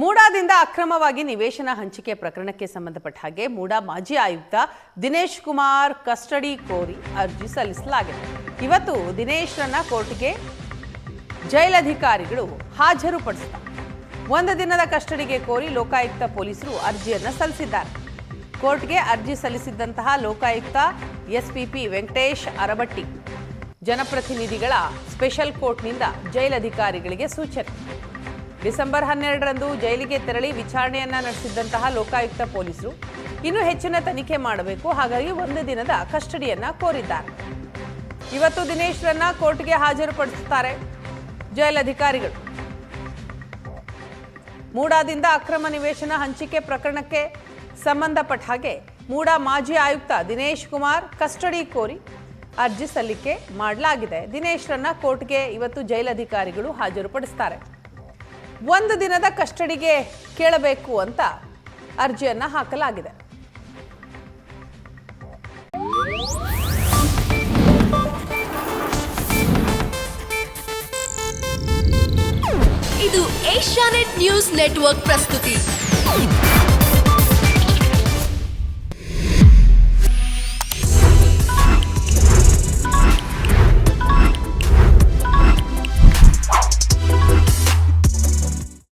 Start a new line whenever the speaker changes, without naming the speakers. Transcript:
ಮೂಡಾದಿಂದ ಅಕ್ರಮವಾಗಿ ನಿವೇಶನ ಹಂಚಿಕೆ ಪ್ರಕರಣಕ್ಕೆ ಸಂಬಂಧಪಟ್ಟ ಹಾಗೆ ಮೂಡಾ ಮಾಜಿ ಆಯುಕ್ತ ದಿನೇಶ್ ಕುಮಾರ್ ಕಸ್ಟಡಿ ಕೋರಿ ಅರ್ಜಿ ಸಲ್ಲಿಸಲಾಗಿದೆ. ಇವತ್ತು ದಿನೇಶ್ರನ್ನ ಕೋರ್ಟ್ಗೆ ಜೈಲಧಿಕಾರಿಗಳು ಹಾಜರುಪಡಿಸಿದ್ದಾರೆ. ಒಂದು ದಿನದ ಕಸ್ಟಡಿಗೆ ಕೋರಿ ಲೋಕಾಯುಕ್ತ ಪೊಲೀಸರು ಅರ್ಜಿಯನ್ನು ಸಲ್ಲಿಸಿದ್ದಾರೆ. ಕೋರ್ಟ್ಗೆ ಅರ್ಜಿ ಸಲ್ಲಿಸಿದ್ದಂತಹ ಲೋಕಾಯುಕ್ತ ಎಸ್ಪಿಪಿ ವೆಂಕಟೇಶ್ ಅರಬಟ್ಟಿ ಜನಪ್ರತಿನಿಧಿಗಳ ಸ್ಪೆಷಲ್ ಕೋರ್ಟ್ನಿಂದ ಜೈಲಧಿಕಾರಿಗಳಿಗೆ ಸೂಚನೆ. ಡಿಸೆಂಬರ್ 12ರಂದು ಜೈಲಿಗೆ ತೆರಳಿ ವಿಚಾರಣೆಯನ್ನ ನಡೆಸಿದ್ದಂತಹ ಲೋಕಾಯುಕ್ತ ಪೊಲೀಸರು ಇನ್ನೂ ಹೆಚ್ಚಿನ ತನಿಖೆ ಮಾಡಬೇಕು, ಹಾಗಾಗಿ ಒಂದು ದಿನದ ಕಸ್ಟಡಿಯನ್ನ ಕೋರಿದ್ದಾರೆ. ಇವತ್ತು ದಿನೇಶ್ರನ್ನ ಕೋರ್ಟ್ಗೆ ಹಾಜರುಪಡಿಸುತ್ತಾರೆ ಜೈಲಧಿಕಾರಿಗಳು. ಮೂಡಾದಿಂದ ಅಕ್ರಮ ನಿವೇಶನ ಹಂಚಿಕೆ ಪ್ರಕರಣಕ್ಕೆ ಸಂಬಂಧಪಟ್ಟ ಹಾಗೆ ಮೂಡಾ ಮಾಜಿ ಆಯುಕ್ತ ದಿನೇಶ್ ಕುಮಾರ್ ಕಸ್ಟಡಿ ಕೋರಿ ಅರ್ಜಿ ಸಲ್ಲಿಕೆ ಮಾಡಲಾಗಿದೆ. ದಿನೇಶ್ರನ್ನ ಕೋರ್ಟ್ಗೆ ಇವತ್ತು ಜೈಲಧಿಕಾರಿಗಳು ಹಾಜರುಪಡಿಸುತ್ತಾರೆ. ಒಂದು ದಿನದ ಕಸ್ಟಡಿಗೆ ಕೇಳಬೇಕು ಅಂತ ಅರ್ಜಿಯನ್ನ ಹಾಕಲಾಗಿದೆ.
ಇದು ಏಷ್ಯಾನೆಟ್ ನ್ಯೂಸ್ ನೆಟ್ವರ್ಕ್ ಪ್ರಸ್ತುತಿ.